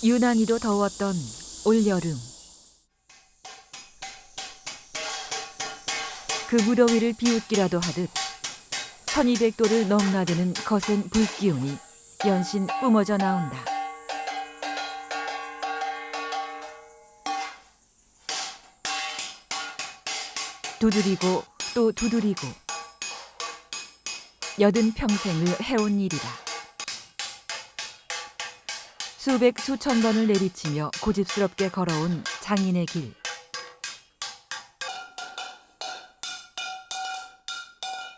유난히도 더웠던 올여름. 그 무더위를 비웃기라도 하듯 1200도를 넘나드는 거센 불기운이 연신 뿜어져 나온다. 두드리고 또 두드리고 여든 평생을 해온 일이다. 수백 수천 번을 내리치며 고집스럽게 걸어온 장인의 길.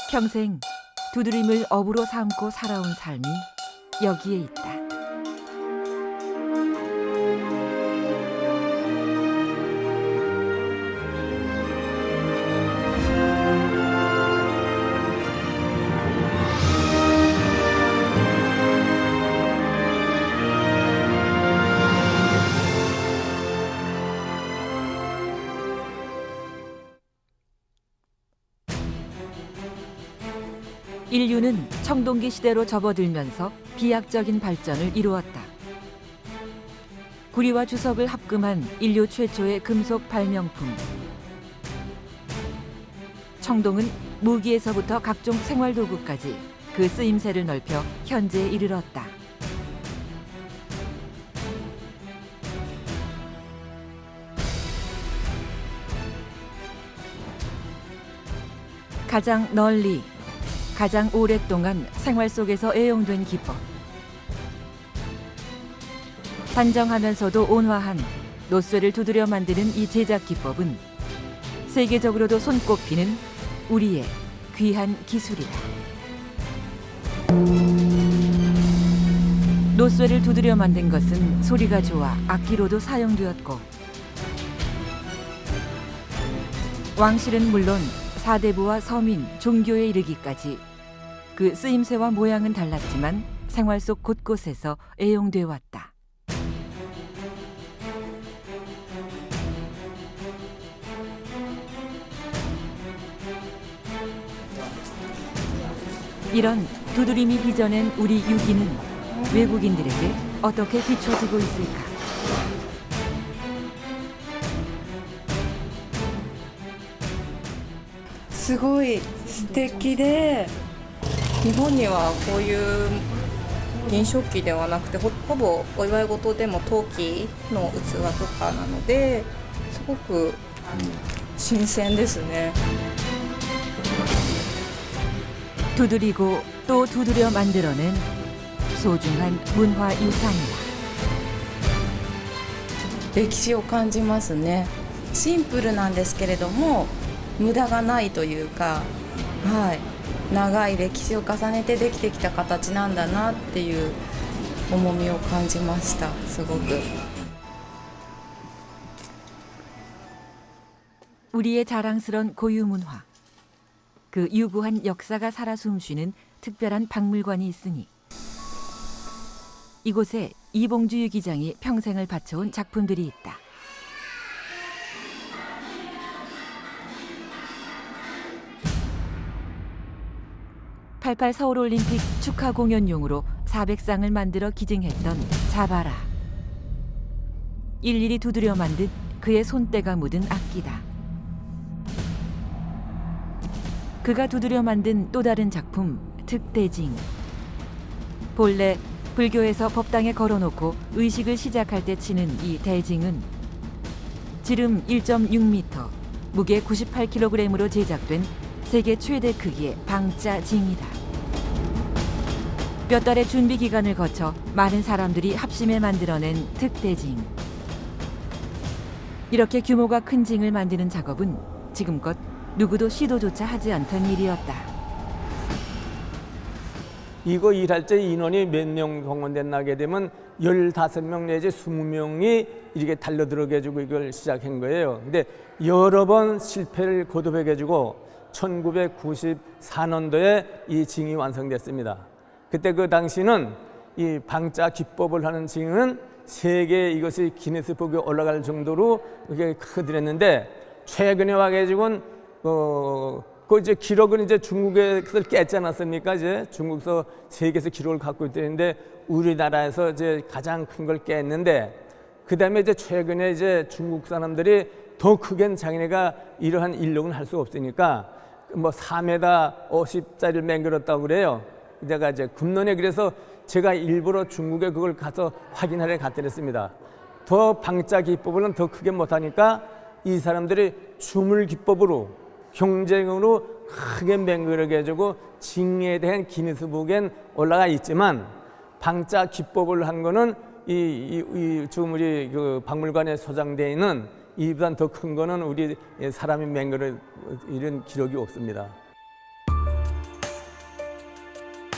평생 두드림을 업으로 삼고 살아온 삶이 여기에 있다. 인류는 청동기 시대로 접어들면서 비약적인 발전을 이루었다. 구리와 주석을 합금한 인류 최초의 금속 발명품. 청동은 무기에서부터 각종 생활도구까지 그 쓰임새를 넓혀 현재에 이르렀다. 가장 널리 가장 오랫동안 생활 속에서 애용된 기법. 단정하면서도 온화한 노쇠를 두드려 만드는 이 제작 기법은 세계적으로도 손꼽히는 우리의 귀한 기술이다. 노쇠를 두드려 만든 것은 소리가 좋아 악기로도 사용되었고, 왕실은 물론 사대부와 서민, 종교에 이르기까지 그 쓰임새와 모양은 달랐지만 생활 속 곳곳에서 애용돼 왔다. 이런 두드림이 빚어낸 우리 유기는 외국인들에게 어떻게 비춰지고 있을까?すごい素敵で、日本にはこういう銀食器ではなくて ほぼお祝い事でも陶器の器とかなので、すごく新鮮ですね。 두드리고 또 두드려 만들어낸 소중한 문화 유산이다. 歴史を感じますね。シンプルなんですけれども無駄がないというか、はい、長い歴史を重ねてできてきた形なんだなっていう重みを感じました。すごく。 우리의 자랑스런 고유 문화, 그 유구한 역사가 살아 숨쉬는 특별한 박물관이 있으니 이곳에 이봉주 유기장이 평생을 바쳐온 작품들이 있다. 88 서울올림픽 축하 공연용으로 400쌍을 만들어 기증했던 자바라. 일일이 두드려 만든 그의 손때가 묻은 악기다. 그가 두드려 만든 또 다른 작품, 특대징. 본래 불교에서 법당에 걸어놓고 의식을 시작할 때 치는 이 대징은 지름 1.6m, 무게 98kg으로 제작된 세계 최대 크기의 방자징이다. 몇 달의 준비 기간을 거쳐 많은 사람들이 합심해 만들어낸 특대징. 이렇게 규모가 큰 징을 만드는 작업은 지금껏 누구도 시도조차 하지 않던 일이었다. 이거 일할 때 인원이 몇 명 동원됐나게 되면 15명 내지 20명이 이렇게 달려들어가지고 이걸 시작한 거예요. 근데 여러 번 실패를 거듭해가지고 1994년도에 이 징이 완성됐습니다. 그때 그 당시는 이 방자 기법을 하는 징은 세계 이것이 기네스북에 올라갈 정도로 이게 크더랬는데 최근에 와가지고는 그 이제 기록은 이제 중국에서 깼지 않았습니까? 이제 중국서 세계에서 기록을 갖고 있는데 우리나라에서 이제 가장 큰 걸 깼는데 그다음에 이제 최근에 이제 중국 사람들이 더 크게는 자기네가 이러한 인력은 할 수 없으니까 뭐 4m 50짜리를 맹글었다고 그래요. 내가 이제 금년에 그래서 제가 일부러 중국에 그걸 가서 확인하러 갔더랬습니다. 더 방자 기법은 더 크게 못하니까 이 사람들이 주물 기법으로 경쟁으로 크게 맹글하게 해주고 징에 대한 기니스북엔 올라가 있지만 방자 기법을 한 거는 지금 우리 그 박물관에 소장되어 있는 이보다 더 큰 거는 우리 사람이 맹글을 이런 기록이 없습니다.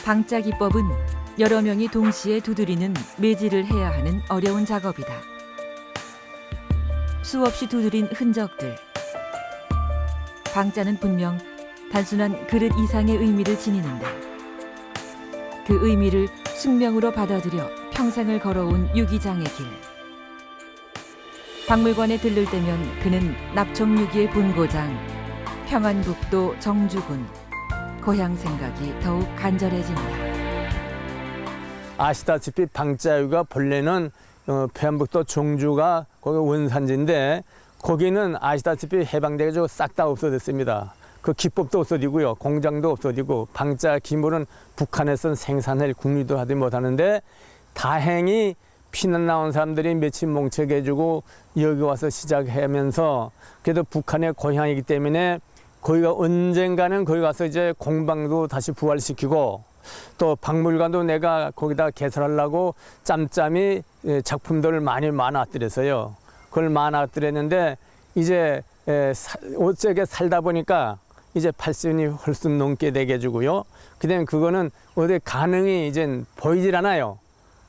방자 기법은 여러 명이 동시에 두드리는 매질을 해야 하는 어려운 작업이다. 수없이 두드린 흔적들. 방자는 분명 단순한 그릇 이상의 의미를 지니는다. 그 의미를 숙명으로 받아들여 평생을 걸어온 유기장의 길. 박물관에 들를 때면 그는 납청유기의 본고장, 평안북도 정주군, 고향 생각이 더욱 간절해진다. 아시다시피 방자유가 본래는 평안북도 정주가 거기 원산지인데 거기는 아시다시피 해방돼가지고 싹 다 없어졌습니다. 그 기법도 없어지고요, 공장도 없어지고 방자 기물은 북한에선 생산할 국리도 하지 못하는데 다행히 피난 나온 사람들이 며칠 뭉쳐해주고 여기 와서 시작하면서 그래도 북한의 고향이기 때문에 거기가 언젠가는 거기 가서 이제 공방도 다시 부활시키고 또 박물관도 내가 거기다 개설하려고 짬짬이 작품들을 많이 만화들였어요. 그걸 만화들였는데 이제 어쩌게 살다 보니까 이제 80년이 훨씬 넘게 되게 해주고요. 그다음에 그거는 어디 가능이 이제 보이질 않아요.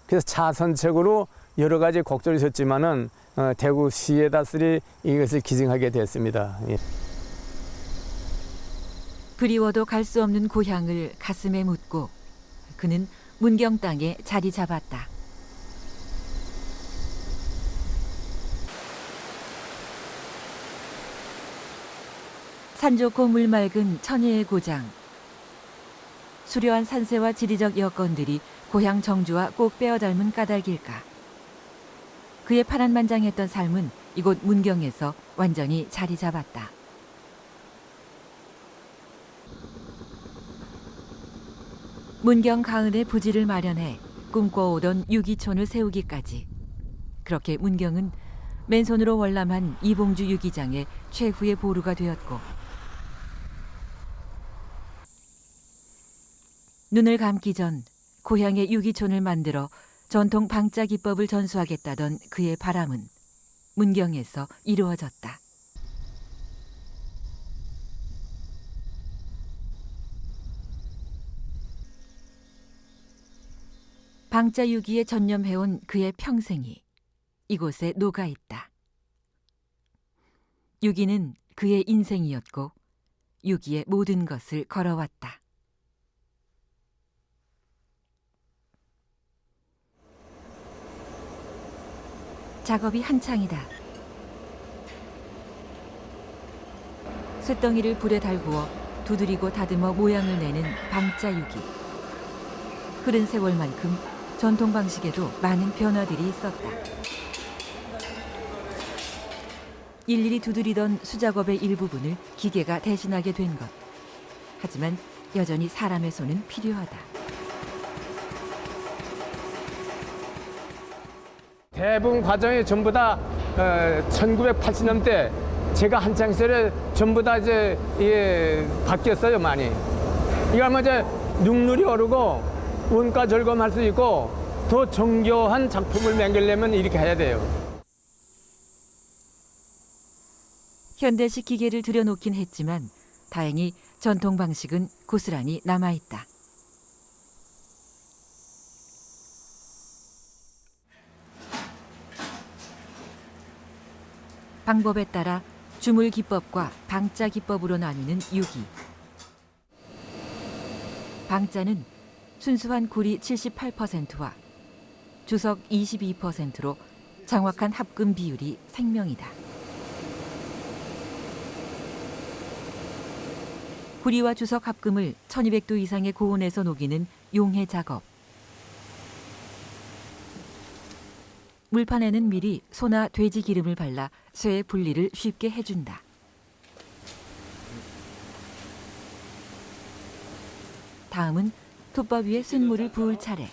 그래서 차선책으로 여러 가지 곡절이 있었지만은 대구시에다 쓰리 이것을 기증하게 됐습니다. 예. 그리워도 갈 수 없는 고향을 가슴에 묻고 그는 문경 땅에 자리 잡았다. 산 좋고 물 맑은 천혜의 고장. 수려한 산세와 지리적 여건들이 고향 정주와 꼭 빼어 닮은 까닭일까. 그의 파란만장했던 삶은 이곳 문경에서 완전히 자리 잡았다. 문경 가은에 부지를 마련해 꿈꿔오던 유기촌을 세우기까지. 그렇게 문경은 맨손으로 월남한 이봉주 유기장의 최후의 보루가 되었고 눈을 감기 전 고향의 유기촌을 만들어 전통 방자 기법을 전수하겠다던 그의 바람은 문경에서 이루어졌다. 방자 유기에 전념해온 그의 평생이 이곳에 녹아있다. 유기는 그의 인생이었고 유기의 모든 것을 걸어왔다. 작업이 한창이다. 쇳덩이를 불에 달구어 두드리고 다듬어 모양을 내는 방자 유기. 흐른 세월만큼 전통 방식에도 많은 변화들이 있었다. 일일이 두드리던 수작업의 일부분을 기계가 대신하게 된 것. 하지만 여전히 사람의 손은 필요하다. 대부분 과정이 전부 다 1980년대 제가 한창 시절에 전부 다 이제 바뀌었어요, 많이. 이거 하면 이제 눈물이 오르고 원가 절감할 수 있고 더 정교한 작품을 만들려면 이렇게 해야 돼요. 현대식 기계를 들여놓긴 했지만 다행히 전통 방식은 고스란히 남아있다. 방법에 따라 주물 기법과 방자 기법으로 나뉘는 유기. 방자는 순수한 구리 78%와 주석 22%로 정확한 합금 비율이 생명이다. 구리와 주석 합금을 1200도 이상의 고온에서 녹이는 용해 작업. 물판에는 미리 소나 돼지 기름을 발라 쇠의 분리를 쉽게 해준다. 다음은 톱밥 위에 순물을 부을 차례.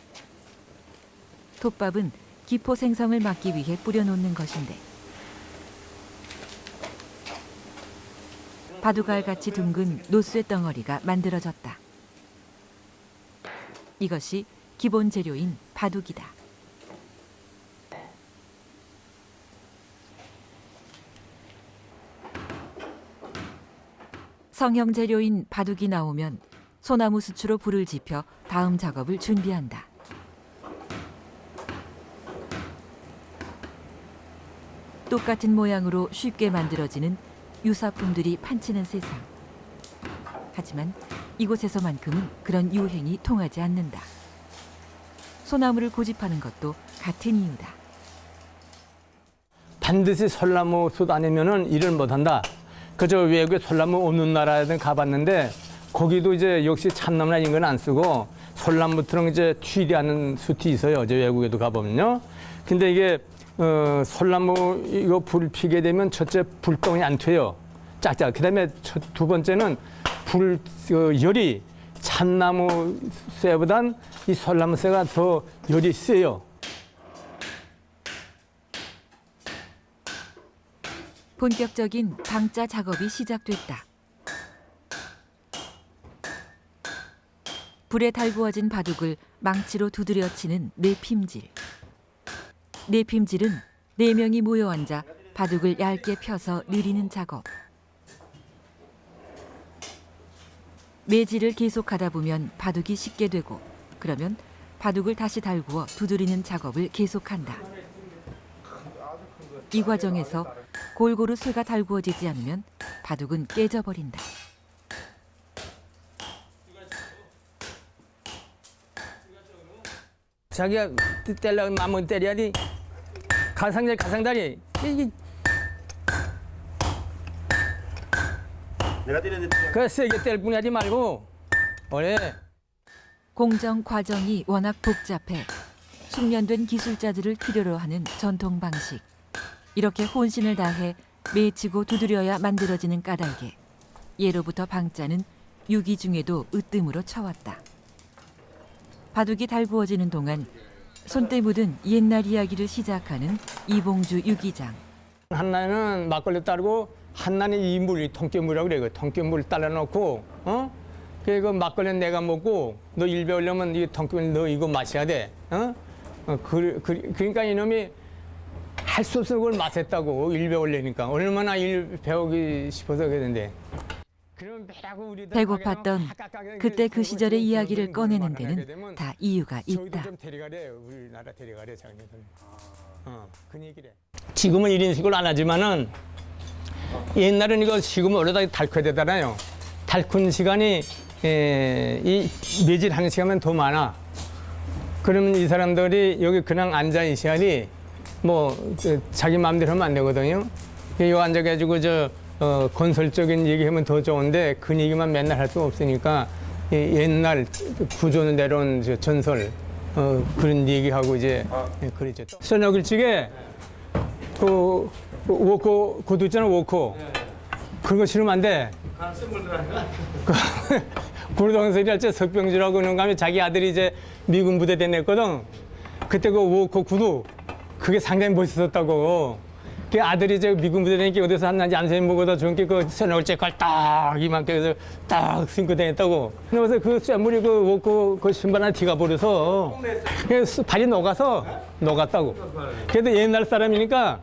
톱밥은 기포 생성을 막기 위해 뿌려놓는 것인데 바둑알같이 둥근 노쇠 덩어리가 만들어졌다. 이것이 기본 재료인 바둑이다. 성형 재료인 바둑이 나오면 소나무 수추로 불을 지펴 다음 작업을 준비한다. 똑같은 모양으로 쉽게 만들어지는 유사품들이 판치는 세상. 하지만 이곳에서만큼은 그런 유행이 통하지 않는다. 소나무를 고집하는 것도 같은 이유다. 반드시 솔나무 숯 아니면은 일을 못한다. 그저 외국에 솔나무 없는 나라에든 가봤는데 거기도 이제 역시 참나무나 이런 건 안 쓰고 솔나무처럼 이제 튀리하는 숯이 있어요. 이제 외국에도 가보면요. 근데 이게 솔나무 이거 불 피게 되면 첫째 불덩이 안 튀어요. 짝짝. 그다음에 두 번째는 열이 참나무 쇠보단 이 솔나무 쇠가 더 열이 세요. 본격적인 방자 작업이 시작됐다. 불에 달구어진 바둑을 망치로 두드려 치는 내핌질. 내핌질은 4명이 모여 앉아 바둑을 얇게 펴서 느리는 작업. 매질을 계속하다 보면 바둑이 쉽게 되고 그러면 바둑을 다시 달구어 두드리는 작업을 계속한다. 이 과정에서 골고루 쇠가 달구어지지 않으면 바둑은 깨져버린다. 자기가 때려면 마음을 때려야지. 가상다리. 내가 때렸는데 그 세게 뗄 뿐이 하지 말고 원래 공정 과정이 워낙 복잡해 숙련된 기술자들을 필요로 하는 전통 방식. 이렇게 혼신을 다해 매치고 두드려야 만들어지는 까닭에 예로부터 방자는 유기 중에도 으뜸으로 쳐왔다. 바둑이 달구어지는 동안 손때 묻은 옛날 이야기를 시작하는 이봉주 유기장. 한나는 막걸리 따르고 한나는 이 물, 통깨물이라고 그래. 그 통깨물 따라놓고 그 막걸리는 내가 먹고 너 일 배우려면 이 통깨물 너 이거 마셔야 돼. 그러니까 이놈이 할 수 없어 그걸 마셨다고 일 배우려니까 얼마나 일 배우기 싶어서 그랬는데. 배고팠던 그때 그 시절의 이야기를 꺼내는 데는 다 이유가 있다. 좀 데려가래. 우리나라 데려가래 장녀들. 그 얘기래. 지금은 이런 식으로 안 하지만은 옛날에는 이거 지금은 오래다 달궈되잖아요. 달군 시간이 이 매질하는 시간은 더 많아. 그러면 이 사람들이 여기 그냥 앉아 있어야지 뭐 자기 마음대로 하면 안 되거든요. 여기 앉아가지고 건설적인 얘기하면 더 좋은데 그 얘기만 맨날 할 수 없으니까 옛날 구조는 내려온 전설 그런 얘기하고 이제 그러죠. 저녁 일찍에 그 워커 그도 있잖아 워커 그런 거 싫으면 안 돼. 구르동설이 할 때 석병주라고 그런 거 하면 자기 아들이 이제 미군 부대 다녔거든. 그때 그 워커 구두 그게 상당히 멋있었다고. 그 아들이 이제 미군 부대 다니까 어디서 한난지 안세인 보고도 저렇게 그 저녁을 째깔 딱 이만큼 해서 딱 신고 다녔다고. 그래서 그 쇠물이 그 워커 그 신발 하나 티가 버려서 발이 녹았다고. 그래도 옛날 사람이니까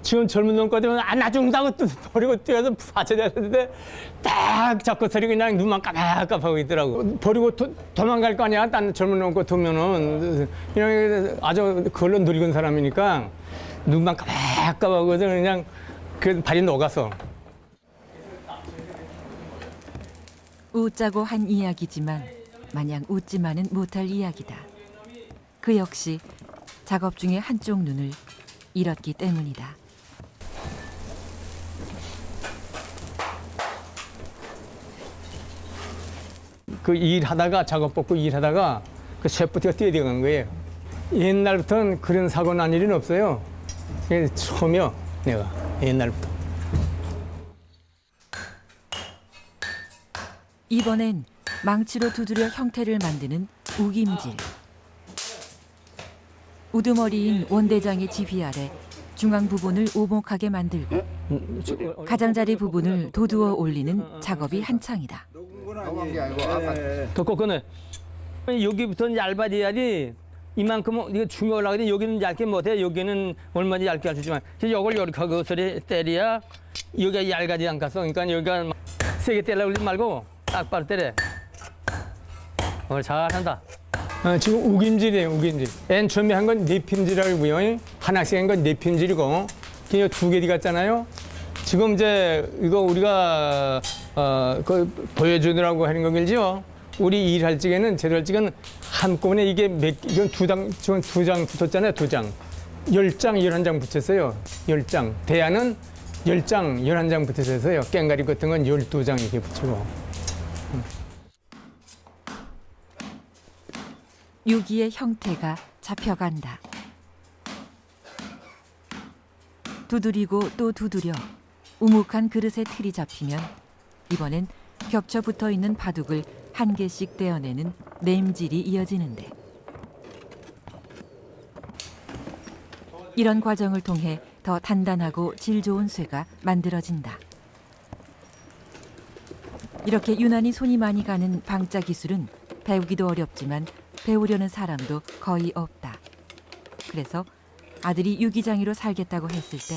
지금 젊은 놈까지는 안 놔준다고 또 버리고 뛰어서 받쳐야 되는데 딱 잡고 서리 그냥 눈만 깜빡깜빡하고 있더라고. 버리고 도망갈 거 아니야. 딴 젊은 놈 거 두면은 그냥 아주 그걸로 늙은 사람이니까 눈만 깜빡깜빡하고 그냥 그 발이 녹아서. 웃자고 한 이야기지만 마냥 웃지만은 못할 이야기다. 그 역시 작업 중에 한쪽 눈을 잃었기 때문이다. 그 일하다가 작업 벗고 일하다가 그 쇠붙이가 뛰어들어간 거예요. 옛날부터는 그런 사고 난 일은 없어요. 그게 처음이요, 내가 옛날부터. 이번엔 망치로 두드려 형태를 만드는 우김질. 우두머리인 원대장의 지휘 아래 중앙 부분을 오목하게 만들고 가장자리 부분을 도두어 올리는 작업이 한창이다. 더 꺾어내. 여기부터는 얇아져야지 이만큼 이거 중에 올라가는데 여기는 얇게 못해. 여기는 얼마나 얇게 할 수 있지만 이걸 이렇게 하고 소리 때려야 여기가 얇아지지 않겠어. 그러니까 여기가 막 세게 때리려고 그러지 말고 딱 바로 때려. 오늘 잘한다. 지금 우김질이에요, 우김질. 맨 처음에 한 건 네핀질이고요. 하나씩 한 건 네핀질이고, 그냥 두 개 같잖아요. 지금 이제 이거 우리가 그 보여주느라고 하는 거겠죠. 우리 일할 적에는 제대로 할 적에는 한꺼번에 이게 이건 두 장 붙었잖아요, 두 장. 10장, 11장 붙였어요. 10장. 대야는 10장, 11장 붙였어요. 깽가리 같은 건 12장 이렇게 붙이고. 유기의 형태가 잡혀간다. 두드리고 또 두드려 우묵한 그릇에 틀이 잡히면 이번엔 겹쳐 붙어 있는 바둑을 한 개씩 떼어내는 냄질이 이어지는데, 이런 과정을 통해 더 단단하고 질 좋은 쇠가 만들어진다. 이렇게 유난히 손이 많이 가는 방자 기술은 배우기도 어렵지만 배우려는 사람도 거의 없다. 그래서 아들이 유기장이로 살겠다고 했을 때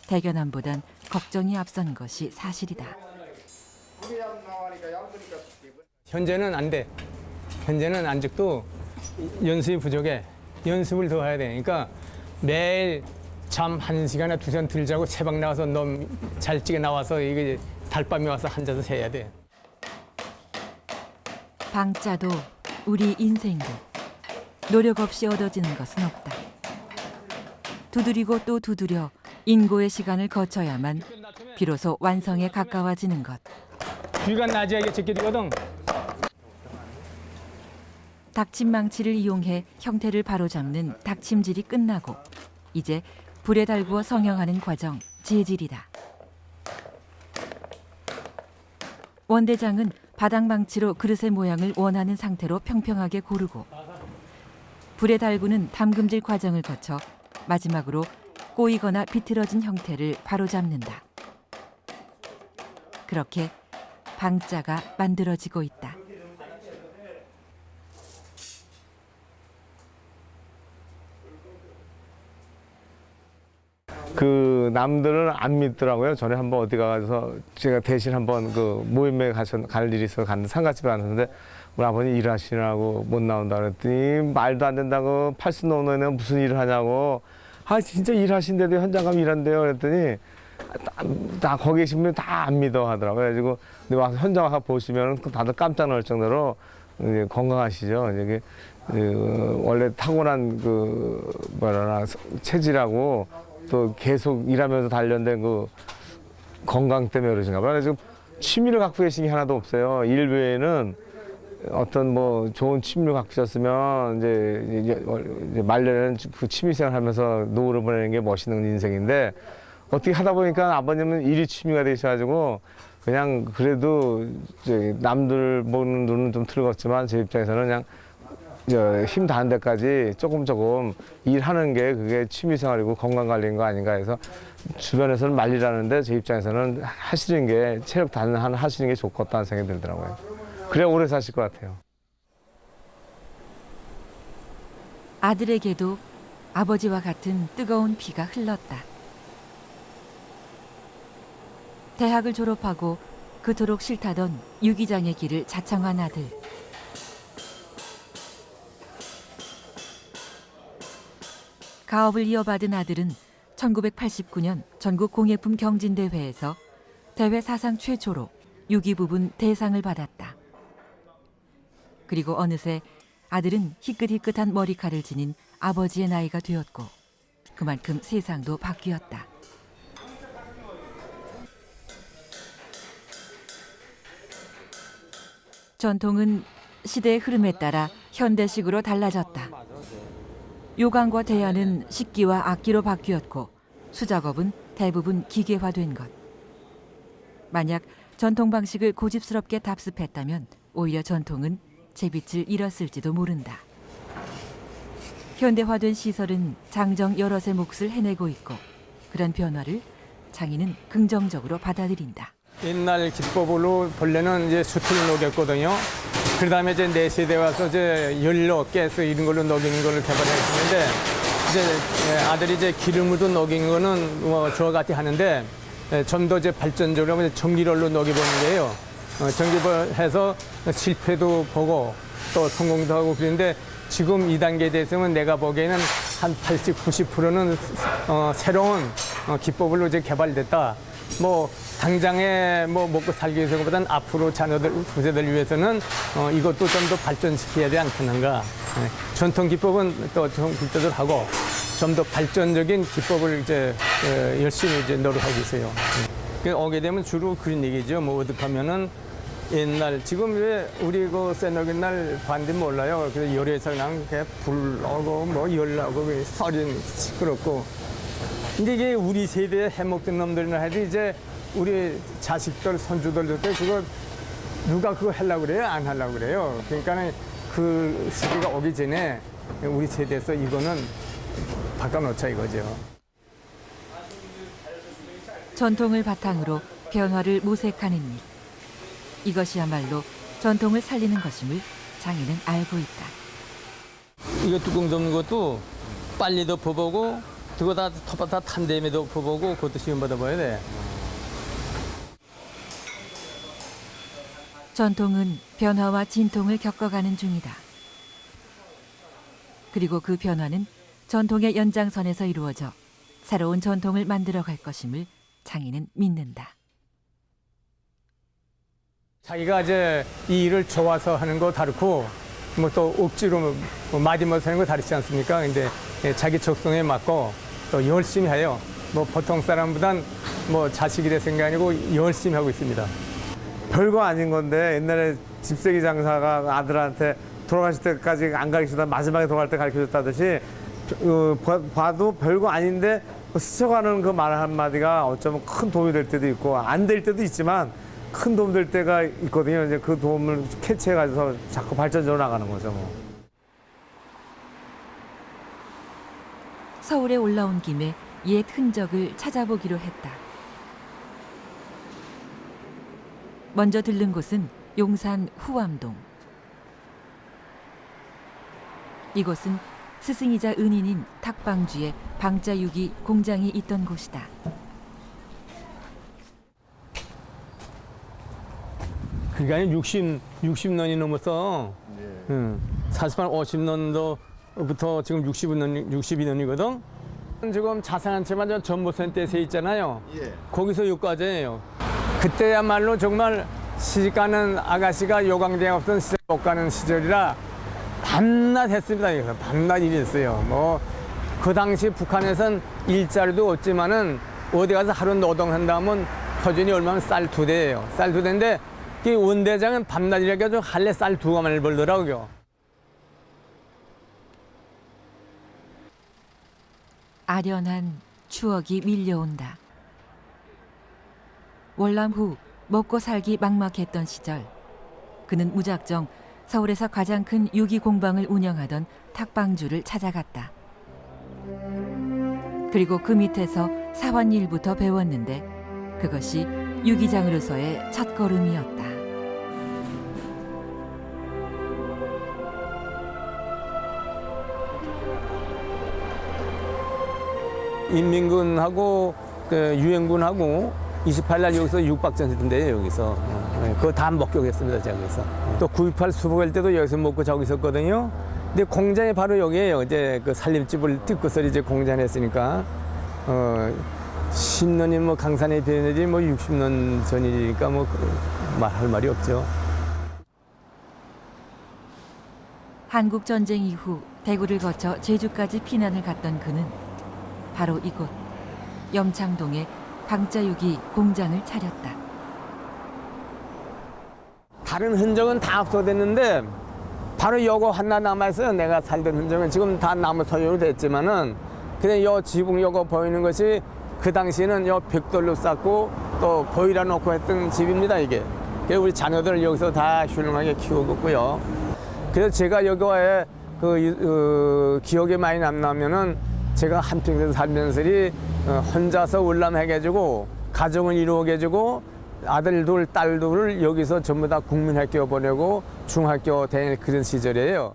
대견함보단 걱정이 앞선 것이 사실이다. 현재는 안 돼. 현재는 아직도 연습이 부족해. 연습을 더 해야 돼. 그러니까 매일 잠 1시간이나 2시간 들자고 새벽 나와서 너무 잘찌게 나와서 이게 달밤에 와서 앉아서 해야 돼. 방자도 우리 인생도 노력 없이 얻어지는 것은 없다. 두드리고 또 두드려 인고의 시간을 거쳐야만 비로소 완성에 가까워지는 것. 귀가 낮아야 이게 제끼 되거든. 닥침 망치를 이용해 형태를 바로잡는 닥침질이 끝나고 이제 불에 달구어 성형하는 과정, 재질이다. 원대장은 바닥 망치로 그릇의 모양을 원하는 상태로 평평하게 고르고, 불에 달구는 담금질 과정을 거쳐 마지막으로 꼬이거나 비틀어진 형태를 바로잡는다. 그렇게 방자가 만들어지고 있다. 그 남들은 안 믿더라고요. 전에 한번 어디 가서 제가 대신 한번 그 모임에 갈 일이 있어서 갔는데 상가집에 갔는데 우리 아버님 일하시느라고 못 나온다 그랬더니 말도 안 된다고 80 넘는 애는 무슨 일을 하냐고. 아 진짜 일하신데도 현장 가면 일한대요 그랬더니 다 거기 계신 분이 다 안 믿어 하더라고요. 그래가지고 근데 와서 현장 와서 보시면 다들 깜짝 놀랄 정도로 이제 건강하시죠. 이게 원래 타고난 그 뭐라나 체질하고 또 계속 일하면서 단련된 그 건강 때문에 그러신가 봐요. 지금 취미를 갖고 계신 게 하나도 없어요. 일 외에는 어떤 뭐 좋은 취미를 갖고 계셨으면 이제 말년에는 그 취미생활 하면서 노후를 보내는 게 멋있는 인생인데 어떻게 하다 보니까 아버님은 일이 취미가 되셔가지고 그냥 그래도 이제 남들 보는 눈은 좀 틀었지만 제 입장에서는 그냥 힘 닿은 데까지 조금 일하는 게 그게 취미생활이고 건강관리인 거 아닌가 해서 주변에서는 말리라는데 제 입장에서는 하시는 게 체력 단련 하시는 게 좋겠다는 생각이 들더라고요. 그래야 오래 사실 것 같아요. 아들에게도 아버지와 같은 뜨거운 피가 흘렀다. 대학을 졸업하고 그토록 싫다던 유기장의 길을 자청한 아들. 가업을 이어받은 아들은 1989년 전국 공예품 경진대회에서 대회 사상 최초로 유기 부분 대상을 받았다. 그리고 어느새 아들은 희끗희끗한 머리칼을 지닌 아버지의 나이가 되었고 그만큼 세상도 바뀌었다. 전통은 시대의 흐름에 따라 현대식으로 달라졌다. 요강과 대야는 식기와 악기로 바뀌었고 수작업은 대부분 기계화된 것. 만약 전통 방식을 고집스럽게 답습했다면 오히려 전통은 제빛을 잃었을지도 모른다. 현대화된 시설은 장정 여럿의 몫을 해내고 있고 그런 변화를 장인은 긍정적으로 받아들인다. 옛날 기법으로 본래는 이제 숯을 녹였거든요. 그 다음에 이제 내 세대 와서 이제 연료, 가스 이런 걸로 녹이는 거를 개발했는데 이제 아들이 이제 기름으로 녹인 거는 뭐 저와 같이 하는데 좀 더 이제 발전적으로 전기열로 녹여보는 거예요. 전기해서 실패도 보고 또 성공도 하고 그런데 지금 이 단계에 대해서는 내가 보기에는 한 80, 90%는 새로운 기법으로 이제 개발됐다. 뭐 당장에 뭐 먹고 살기 위해서보다는 앞으로 자녀들, 후세대를 위해서는 이것도 좀 더 발전시켜야 되지 않겠는가. 전통 기법은 또 좀 굴뚝을 하고 좀 더 발전적인 기법을 이제 열심히 이제 노력하고 있어요. 오게 되면 주로 그런 얘기죠. 뭐 어떻게 하면은 옛날 지금 왜 우리 그 새너기 날 반지 몰라요. 그래서 열에서 그냥 불나고 뭐 열나고 서린 시끄럽고. 근데 이게 우리 세대에 해먹던 놈들이나 해도 이제 우리 자식들 손주들도 그거 누가 그거 하려고 그래요? 안 하려고 그래요. 그러니까는 그 시기가 오기 전에 우리 세대에서 이거는 바꿔놓자 이거죠. 전통을 바탕으로 변화를 모색하는 일. 이것이야말로 전통을 살리는 것임을 장인은 알고 있다. 이거 뚜껑 덮는 것도 빨리 덮어보고 그거 다 텃밭 탄 다음에 덮어보고 그것도 시험 받아봐야 돼. 전통은 변화와 진통을 겪어가는 중이다. 그리고 그 변화는 전통의 연장선에서 이루어져 새로운 전통을 만들어갈 것임을 장인은 믿는다. 자기가 이제 이 일을 좋아서 하는 거 다르고 뭐 또 억지로 뭐 마지못해 하는 거 다르지 않습니까? 근데 자기 적성에 맞고 또 열심히 해요. 뭐 보통 사람보단 뭐 자식이라 생각이 아니고 열심히 하고 있습니다. 별거 아닌 건데 옛날에 집세기 장사가 아들한테 돌아가실 때까지 안 가르치다 마지막에 돌아갈 때 가르쳐줬다듯이 봐도 별거 아닌데 스쳐가는 그 말 한마디가 어쩌면 큰 도움이 될 때도 있고 안 될 때도 있지만 큰 도움 될 때가 있거든요. 이제 그 도움을 캐치해가지고 자꾸 발전적으로 나가는 거죠. 뭐. 서울에 올라온 김에 옛 흔적을 찾아보기로 했다. 먼저 들른 곳은 용산 후암동. 이곳은 스승이자 은인인 탁방주의 방자유기 공장이 있던 곳이다. 그러니까 60년이 넘어서 사실상 50년도부터 지금 62년이거든. 지금 자상한 채만 전보센터에 세 있잖아요. 거기서 여기까지예요. 그때야말로 정말 시집가는 아가씨가 요강대에 없던 시절 못 가는 시절이라 밤낮 했습니다. 밤낮 일했어요. 뭐 그 당시 북한에선 일자리도 없지만은 어디 가서 하루 노동한다면 표준이 얼마면 쌀 2대예요. 쌀 2대인데 이 원대장은 밤낮 일해가지고 할래 쌀 2가마를 벌더라고요. 아련한 추억이 밀려온다. 월남 후 먹고 살기 막막했던 시절, 그는 무작정 서울에서 가장 큰 유기 공방을 운영하던 탁방주를 찾아갔다. 그리고 그 밑에서 사원 일부터 배웠는데 그것이 유기장으로서의 첫걸음이었다. 인민군하고 그 유엔군하고 28날 여기서 6박전 했던데요, 여기서. 그거 다 목격했습니다, 제가 그래서. 또 9.28 수복할 때도 여기서 먹고 자고 있었거든요. 근데 공장이 바로 여기에요. 이제 그 살림집을 뜯고서 이제 공장을 했으니까. 10년이 뭐 강산에 비해내지 뭐 60년 전이니까 뭐 말할 말이 없죠. 한국 전쟁 이후 대구를 거쳐 제주까지 피난을 갔던 그는 바로 이곳 염창동에 방자유기 공장을 차렸다. 다른 흔적은 다 없어졌는데 바로 요거 하나 남아있어요. 내가 살던 흔적은 지금 다 나무 서유로 됐지만은 그냥 요 지붕 요거 보이는 것이 그 당시에는 요 벽돌로 쌓고 또 보일러 놓고 했던 집입니다, 이게. 그래서 우리 자녀들 여기서 다 훌륭하게 키우고 있고요. 그래서 제가 여기에 기억에 많이 남냐면은 제가 한평생 살면서 혼자서 월남해가지고 가정을 이루어가지고 아들 둘, 딸 둘을 여기서 전부 다 국민학교 보내고 중학교 다닐 그런 시절이에요.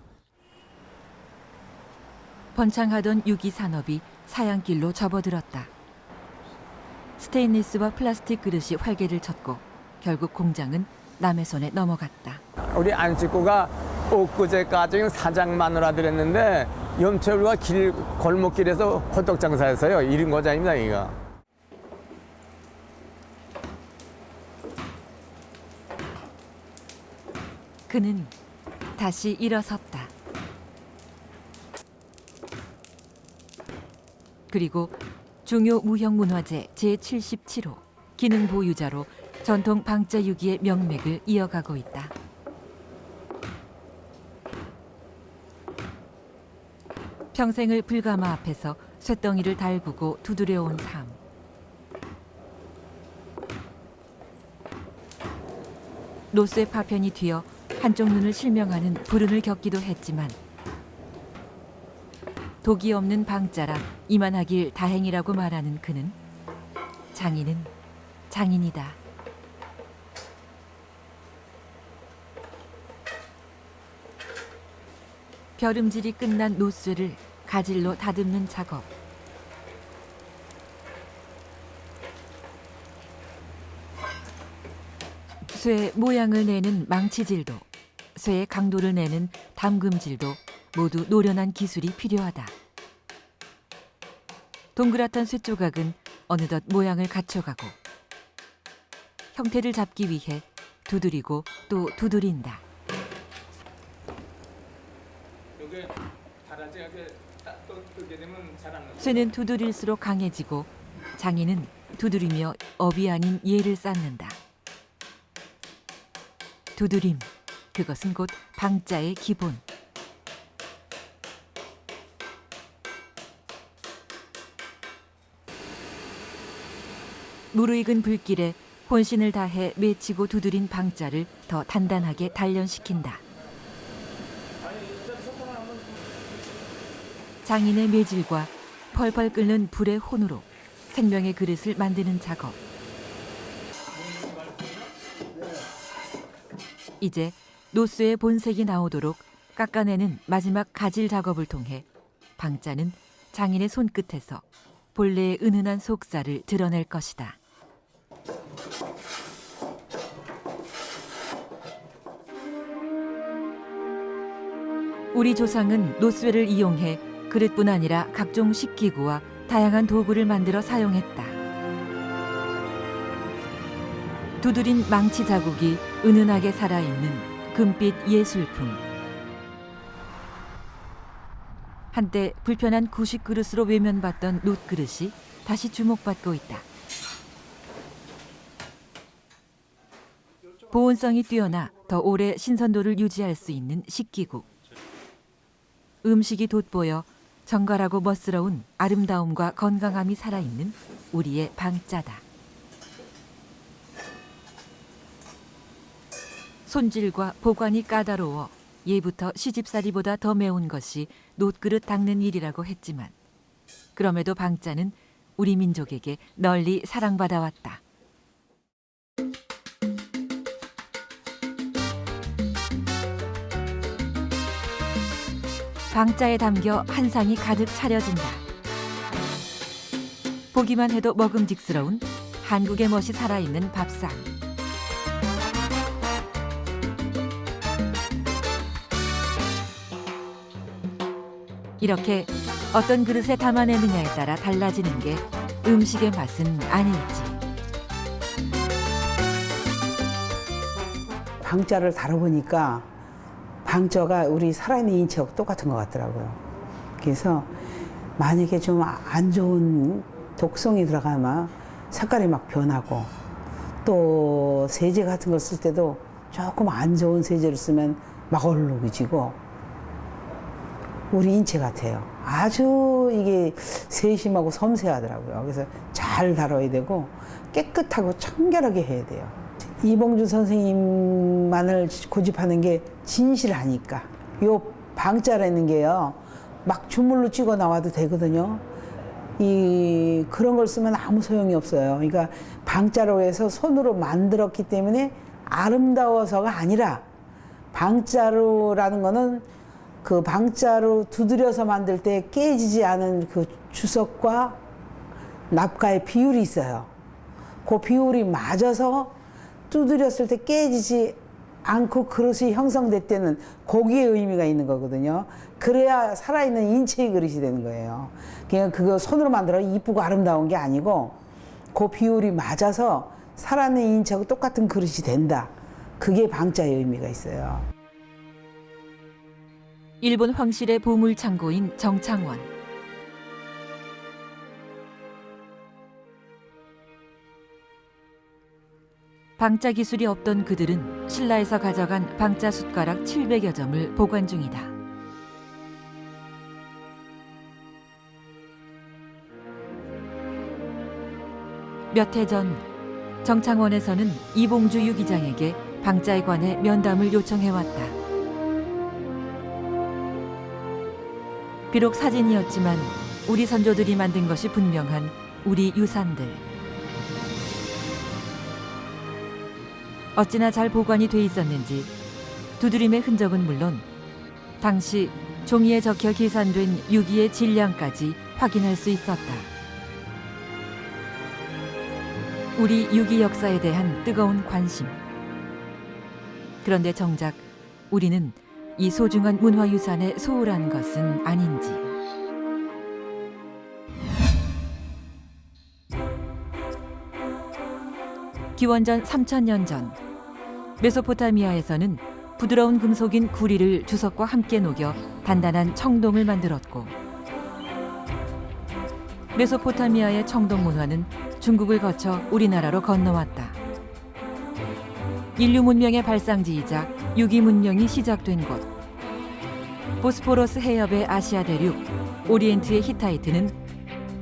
번창하던 유기 산업이 사양길로 접어들었다. 스테인리스와 플라스틱 그릇이 활개를 쳤고 결국 공장은 남의 손에 넘어갔다. 우리 안 식구가 엊그제까지 사장 마누라들했는데 염철과 골목길에서 호떡 장사했어요. 1인 거장입니다, 이거. 그는 다시 일어섰다. 그리고 중요 무형문화재 제77호 기능 보유자로 전통 방자 유기의 명맥을 이어가고 있다. 평생을 불가마 앞에서 쇳덩이를 달구고 두드려온 삶. 노쇠 파편이 튀어 한쪽 눈을 실명하는 불운을 겪기도 했지만 독이 없는 방자라 이만하길 다행이라고 말하는 그는 장인은 장인이다. 벼름질이 끝난 노쇠를 가질로 다듬는 작업. 쇠의 모양을 내는 망치질도, 쇠의 강도를 내는 담금질도 모두 노련한 기술이 필요하다. 동그랗던 쇠 조각은 어느덧 모양을 갖춰가고 형태를 잡기 위해 두드리고 또 두드린다. 쇠는 두드릴수록 강해지고 장인은 두드리며 업이 아닌 예를 쌓는다. 두드림, 그것은 곧 방자의 기본. 무르익은 불길에 혼신을 다해 맺히고 두드린 방자를 더 단단하게 단련시킨다. 장인의 매질과 펄펄 끓는 불의 혼으로 생명의 그릇을 만드는 작업. 이제 노쇠의 본색이 나오도록 깎아내는 마지막 가질 작업을 통해 방자는 장인의 손끝에서 본래의 은은한 속살을 드러낼 것이다. 우리 조상은 노쇠를 이용해 그릇뿐 아니라 각종 식기구와 다양한 도구를 만들어 사용했다. 두드린 망치 자국이 은은하게 살아있는 금빛 예술품. 한때 불편한 구식 그릇으로 외면받던 놋그릇이 다시 주목받고 있다. 보온성이 뛰어나 더 오래 신선도를 유지할 수 있는 식기구. 음식이 돋보여 정갈하고 멋스러운 아름다움과 건강함이 살아있는 우리의 방자다. 손질과 보관이 까다로워 예부터 시집살이보다 더 매운 것이 놋그릇 닦는 일이라고 했지만 그럼에도 방자는 우리 민족에게 널리 사랑받아왔다. 방자에 담겨 한 상이 가득 차려진다. 보기만 해도 먹음직스러운 한국의 멋이 살아있는 밥상. 이렇게 어떤 그릇에 담아내느냐에 따라 달라지는 게 음식의 맛은 아닐지. 방자를 다뤄보니까 방자가 우리 살아있는 인체하고 똑같은 것 같더라고요. 그래서 만약에 좀 안 좋은 독성이 들어가면 색깔이 막 변하고 또 세제 같은 걸 쓸 때도 조금 안 좋은 세제를 쓰면 막 얼룩이지고 우리 인체 같아요. 아주 이게 세심하고 섬세하더라고요. 그래서 잘 다뤄야 되고 깨끗하고 청결하게 해야 돼요. 이봉주 선생님만을 고집하는 게 진실하니까. 요 방자라는 게요, 막 주물로 찍어 나와도 되거든요. 그런 걸 쓰면 아무 소용이 없어요. 그러니까 방자로 해서 손으로 만들었기 때문에 아름다워서가 아니라, 방자루라는 거는 그 방자루 두드려서 만들 때 깨지지 않은 그 주석과 납가의 비율이 있어요. 그 비율이 맞아서 두드렸을 때 깨지지 않고 그릇이 형성될 때는 거기에 의미가 있는 거거든요. 그래야 살아있는 인체의 그릇이 되는 거예요. 그냥 그거 손으로 만들어 이쁘고 아름다운 게 아니고 그 비율이 맞아서 살아있는 인체하고 똑같은 그릇이 된다. 그게 방자의 의미가 있어요. 일본 황실의 보물 창고인 정창원. 방자 기술이 없던 그들은 신라에서 가져간 방자 숟가락 700여 점을 보관 중이다. 몇 해 전 정창원에서는 이봉주 유기장에게 방자에 관해 면담을 요청해왔다. 비록 사진이었지만 우리 선조들이 만든 것이 분명한 우리 유산들. 어찌나 잘 보관이 돼 있었는지 두드림의 흔적은 물론 당시 종이에 적혀 계산된 유기의 질량까지 확인할 수 있었다. 우리 유기 역사에 대한 뜨거운 관심. 그런데 정작 우리는 이 소중한 문화유산에 소홀한 것은 아닌지. 기원전 3000년 전 메소포타미아에서는 부드러운 금속인 구리를 주석과 함께 녹여 단단한 청동을 만들었고, 메소포타미아의 청동 문화는 중국을 거쳐 우리나라로 건너왔다. 인류 문명의 발상지이자 유기 문명이 시작된 곳, 보스포러스 해협의 아시아 대륙, 오리엔트의 히타이트는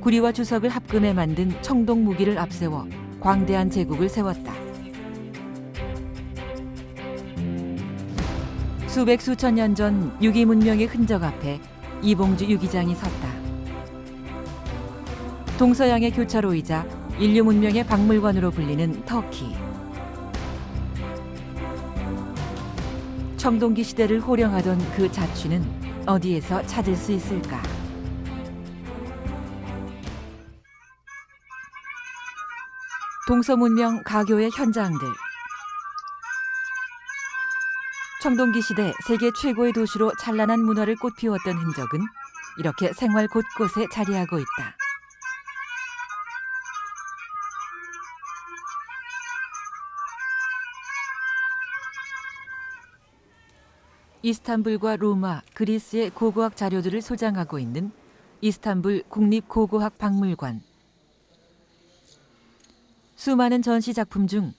구리와 주석을 합금해 만든 청동 무기를 앞세워 광대한 제국을 세웠다. 수백 수천 년 전 유기 문명의 흔적 앞에 이봉주 유기장이 섰다. 동서양의 교차로이자 인류 문명의 박물관으로 불리는 터키. 청동기 시대를 호령하던 그 자취는 어디에서 찾을 수 있을까? 동서문명 가교의 현장들. 청동기 시대 세계 최고의 도시로 찬란한 문화를 꽃피웠던 흔적은 이렇게 생활 곳곳에 자리하고 있다. 이스탄불과 로마, 그리스의 고고학 자료들을 소장하고 있는 이스탄불 국립고고학박물관. 수많은 전시 작품 중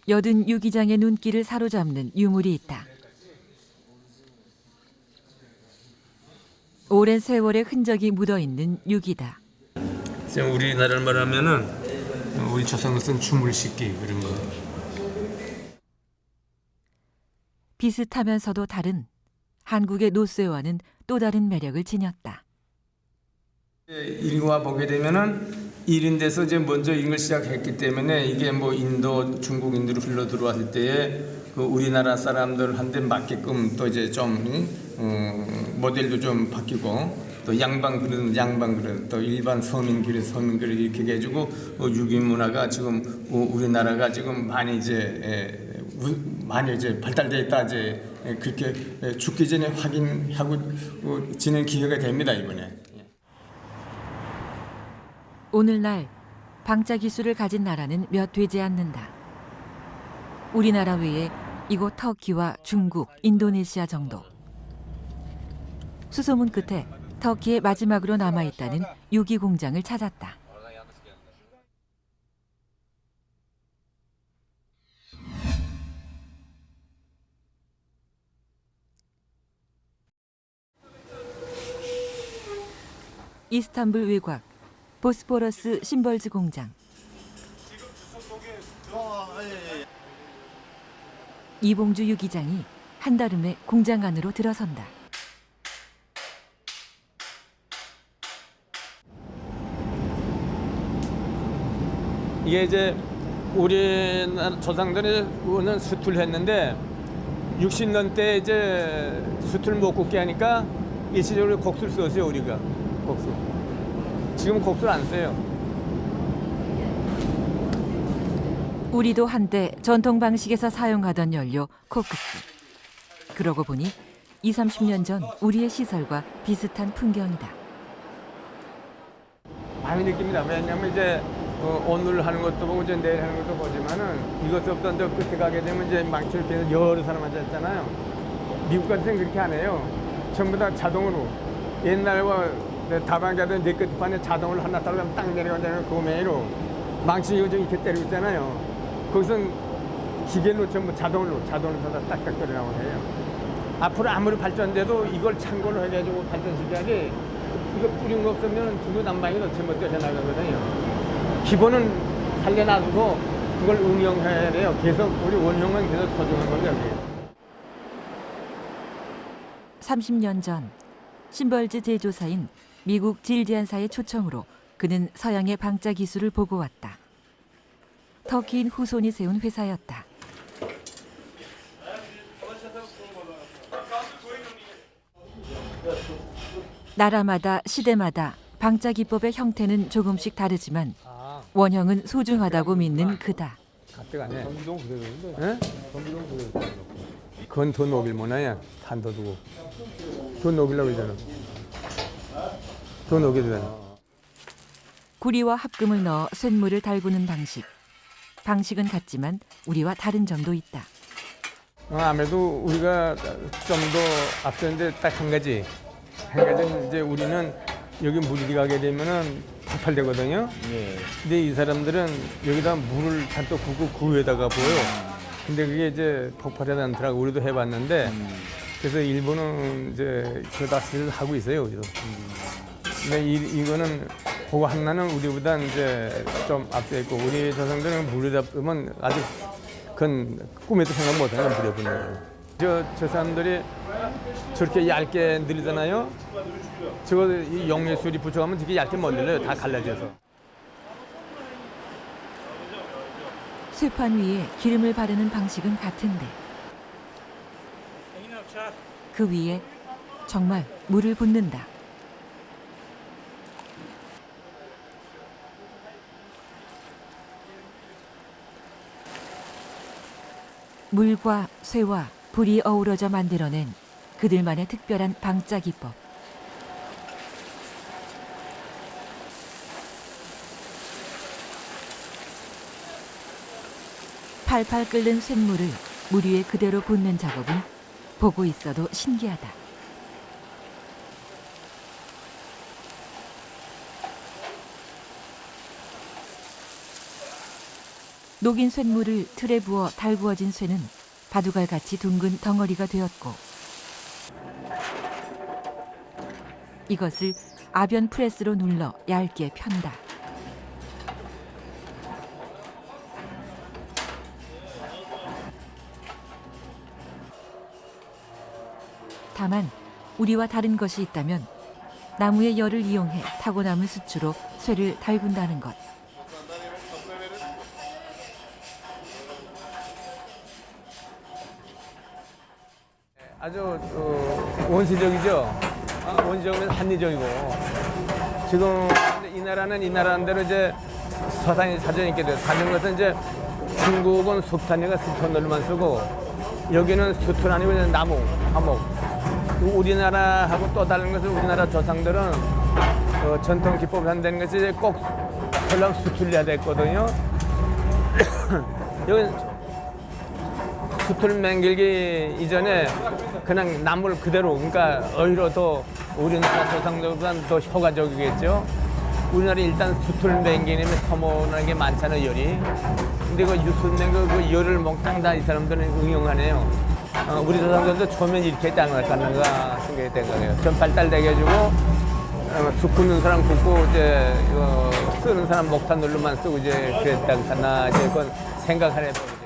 여든 유기장의 눈길을 사로잡는 유물이 있다. 오랜 세월의 흔적이 묻어있는 유기다. 우리나라를 말하면은 우리 조선으로서는 주물식기 그런 거. 비슷하면서도 다른 한국의 노쇠화는 또 다른 매력을 지녔다. 일과 보게 되면은 일인 데서 이제 먼저 이걸 시작했기 때문에 이게 뭐 인도, 중국, 인도로 흘러 들어왔을 때에 그 우리나라 사람들한테 맞게끔 또 이제 좀 모델도 좀 바뀌고 또 양반 그릇 또 일반 서민 그릇 이렇게 해가지고 유기 문화가 지금 우리나라가 지금 많이 이제 발달돼 있다 이제 그렇게 죽기 전에 확인하고 지낸 기회가 됩니다 이번에. 오늘날 방자 기술을 가진 나라는 몇 되지 않는다. 우리나라 외에 이곳 터키와 중국, 인도네시아 정도. 수소문 끝에 터키의 마지막으로 남아있다는 유기 공장을 찾았다. 이스탄불 외곽 보스포러스 심벌즈 공장. 이봉주 유기장이 한달음에 공장 안으로 들어선다. 이게 이제 우리나라 조상들이 오는 수틀을 했는데 60년 대 이제 수틀 못 굽게 하니까 일시적으로 곡수를 썼어요. 우리가 곡수. 지금 곡수를 안 써요. 우리도 한때 전통 방식에서 사용하던 연료 코크스. 그러고 보니 20, 30년 전 우리의 시설과 비슷한 풍경이다. 많이 느낍니다. 왜냐하면 이제 오늘 하는 것도 보고 이제 내일 하는 것도 보지만은 이것부터 더 끝에 가게 되면 이제 망치를 빼서 여러 사람 앉았잖아요. 미국 같은 데는 그렇게 안 해요. 전부 다 자동으로. 옛날과 다방자들 내 끝판에 자동으로 하나 따르면 딱 내려가잖아요. 그거매로 망치 이거 좀 이렇게 때리고 있잖아요. 거기선 기계로 전부 자동으로 딱딱 때리라고 해요. 앞으로 아무리 발전돼도 이걸 참고로 해가지고 발전시켜야지 이거 뿌린 거 없으면 중구난방이 전부 뛰어나가거든요. 기본은 살려놔두고 그걸 응용해야 돼요. 계속 우리 원형은 계속 소중한 거죠. 여기. 30년 전 심벌즈 제조사인 미국 질디안사의 초청으로 그는 서양의 방자 기술을 보고 왔다. 터키인 후손이 세운 회사였다. 나라마다 시대마다 방자 기법의 형태는 조금씩 다르지만 원형은 소중하다고 믿는 그다. 갑자기 전기동 그대로인데? 전기동 그대로. 그건 더 녹일 문화야. 탄도 두고. 더 녹이려고 그러잖아. 더 녹여주잖아. 구리와 합금을 넣어 쇳물을 달구는 방식. 방식은 같지만 우리와 다른 점도 있다. 아무래도 우리가 좀 더 앞섰는데 딱 한 가지. 한 가지는 이제 우리는 여기 물이 가게 되면은 폭발되거든요. 근데 이 사람들은 여기다 물을 잔뜩 붓고 그 위에다가 보여. 근데 그게 이제 폭발하지 않더라고. 우리도 해봤는데. 그래서 일본은 이제 그다 하고 있어요. 우리도. 근데 이거는 그거 하나는 우리보다 이제 좀 앞서 있고 우리 조상들은 물에다 보면 아주 그건 꿈에도 생각 못하는 물에 붓는 거예요. 저 사람들이 저렇게 얇게 늘리잖아요. 저거 이 용예술이 붙여가면 되게 얇게 못 늘려요. 다 갈라져서. 쇠판 위에 기름을 바르는 방식은 같은데 그 위에 정말 물을 붓는다. 물과 쇠와 불이 어우러져 만들어낸 그들만의 특별한 방자 기법. 팔팔 끓는 쇳물을 물 위에 그대로 붓는 작업은 보고 있어도 신기하다. 녹인 쇳물을 틀에 부어 달구어진 쇠는 바둑알같이 둥근 덩어리가 되었고 이것을 아변 프레스로 눌러 얇게 편다. 다만 우리와 다른 것이 있다면 나무의 열을 이용해 타고 남은 수추로 쇠를 달군다는 것. 아주 원시적이죠. 원시적이면 합리적이고 지금 이 나라는 이 나라대로 이제 서산이 사전이 있게 돼요. 다른 것은 이제 중국은 숲단위가 숲터널만 쓰고 여기는 숲은 아니고 이제 나무, 화목. 우리나라하고 또 다른 것은 우리나라 조상들은 전통 기법을 한다는 것이 이제 꼭 설랑 수틀려야 됐거든요. 여기 수틀 맹길기 이전에 그냥 나무를 그대로, 그러니까 오히려 더 우리나라 조상들보다 더 효과적이겠죠. 우리나라 일단 수틀 맹기님이 서문하는 게 많잖아요, 열이. 근데 그 유순맹 그 열을 몽땅 다 이 사람들은 응용하네요. 우리 조상들도 처음엔 이렇게 했지 않을까 생각이 된 거예요. 좀 발달되게 해주고 숯 굽는 사람 굽고 이제 이거 쓰는 사람 목탄놀로만 쓰고 이제 그랬다나 이제 그건 생각하네 버리죠.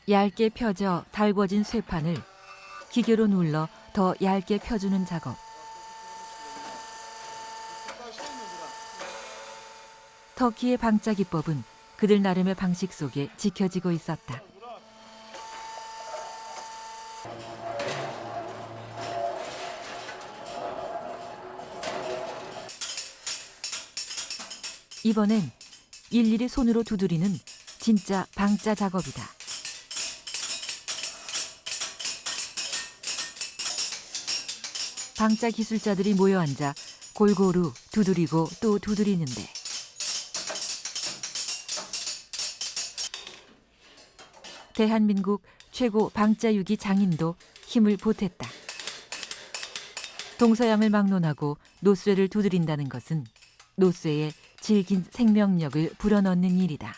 얇게 펴져 달궈진 쇠판을 기계로 눌러 더 얇게 펴주는 작업. 터키의 방짜 기법은 그들 나름의 방식 속에 지켜지고 있었다. 이번엔 일일이 손으로 두드리는 진짜 방짜 작업이다. 방짜 기술자들이 모여 앉아 골고루 두드리고 또 두드리는데 대한민국 최고 방짜유기 장인도 힘을 보탰다. 동서양을 막론하고 노쇠를 두드린다는 것은 노쇠의 질긴 생명력을 불어넣는 일이다.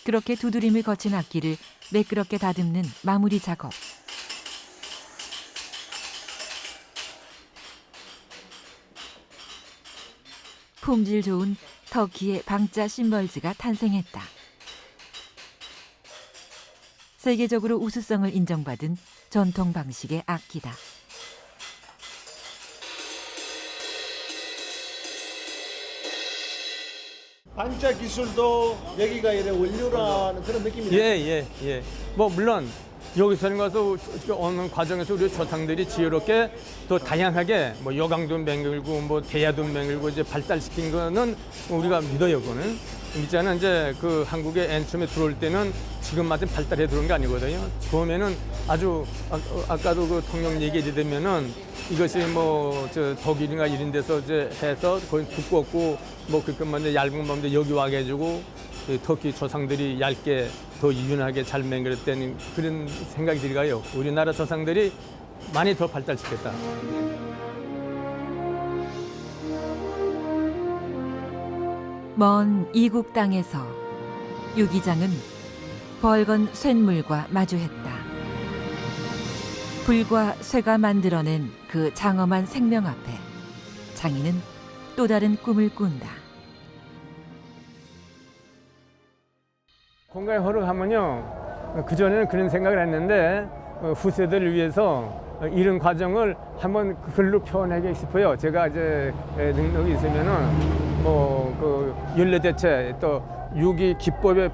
그렇게 두드림을 거친 악기를 매끄럽게 다듬는 마무리 작업. 품질 좋은 터키의 방짜 심벌즈가 탄생했다. 세계적으로 우수성을 인정받은 전통 방식의 악기다. 방짜 기술도 여기가 이래 원료라는 그런 느낌이 예. 뭐 물론 여기서는 가서 어느 과정에서 우리 조상들이 지혜롭게 또 다양하게 뭐 여강도 맹글고 뭐 대야도 맹글고 이제 발달시킨 거는 우리가 믿어요. 그거는 있잖아. 이제 그 한국에 맨 처음에 들어올 때는 지금 마침 발달해 들어온 게 아니거든요. 처음에는 아주 아까도 그 통영 얘기해 되면은 이것이 뭐 저 독일이나 이런 데서 이제 해서 거의 두껍고 뭐 그것만 이제 얇은 건데 여기 와가지고 터키 조상들이 얇게 더 유연하게 잘 맹글었다는 그런 생각이 들어가요. 우리나라 조상들이 많이 더 발달시켰다. 먼 이국 땅에서 유기장은 벌건 쇳물과 마주했다. 불과 쇠가 만들어낸 그 장엄한 생명 앞에 장인은 또 다른 꿈을 꾼다. 공간에 허락하면요. 그전에는 그런 생각을 했는데 후세대를 위해서 이런 과정을 한번 글로 표현하고 싶어요. 제가 이제 능력이 있으면은 뭐 그 연례대체 또 유기 기법의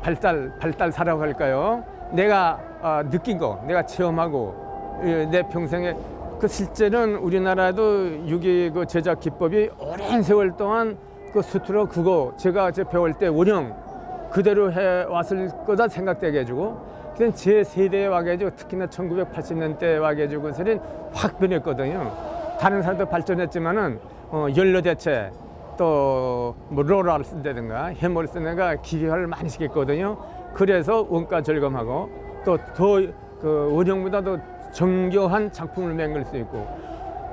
발달사라고 할까요? 내가 느낀 거, 내가 체험하고 내 평생에 그 실제는 우리나라도 유기 그 제작 기법이 오랜 세월 동안 그 수트로 그거 제가 이제 배울 때 원형 그대로 해왔을 거다 생각되게 해주고 그냥 제 세대에 와가지고 특히나 1980년대에 와가지고서는 확 변했거든요. 다른 사람도 발전했지만은 연료대체 또 뭐 로라를 쓴다든가 해머를 쓰는가 기계화를 많이 시켰거든요. 그래서 원가 절감하고 또 더 그 원형보다도 정교한 작품을 맹글 수 있고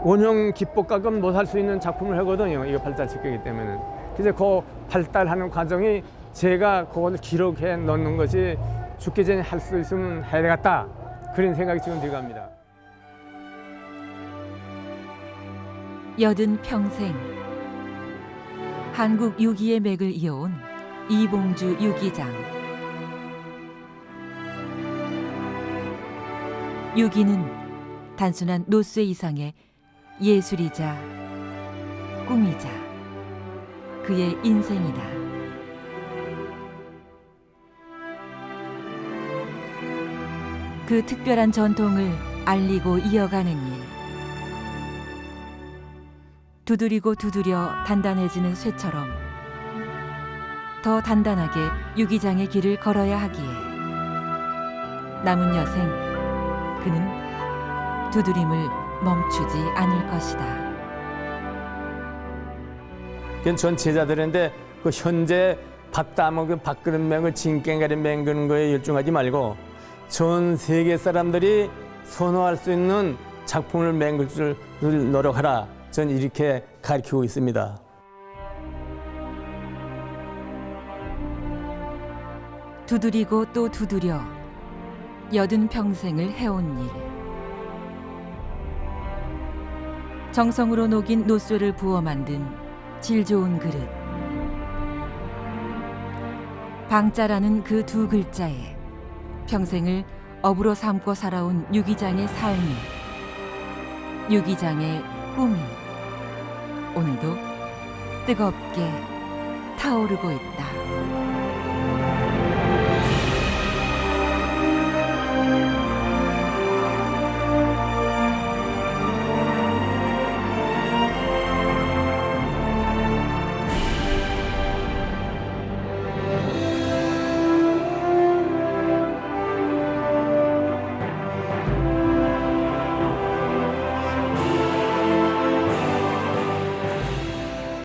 원형 기법과는 못할 수 있는 작품을 하거든요. 이거 발달시키기 때문에. 그래서 그 발달하는 과정이 제가 그걸 기록해 놓는 것이 죽기 전에 할 수 있으면 해야 되겠다. 그런 생각이 지금 들어갑니다. 여든 평생 한국 유기의 맥을 이어온 이봉주 유기장. 유기는 단순한 노쇠 이상의 예술이자 꿈이자 그의 인생이다. 그 특별한 전통을 알리고 이어가는 일. 두드리고 두드려 단단해지는 쇠처럼 더 단단하게 유기장의 길을 걸어야 하기에 남은 여생 그는 두드림을 멈추지 않을 것이다. 전 제자들인데 그 현재 밥 따먹은 밥그릇 맹을 진깽가리 맹그는 거에 열중하지 말고 전 세계 사람들이 선호할 수 있는 작품을 맹글 줄 노력하라. 저는 이렇게 가르치고 있습니다. 두드리고 또 두드려 여든 평생을 해온 일. 정성으로 녹인 노쇠를 부어 만든 질 좋은 그릇. 방자라는 그 두 글자에 평생을 업으로 삼고 살아온 유기장의 삶이, 유기장의 꿈이 오늘도 뜨겁게 타오르고 있다.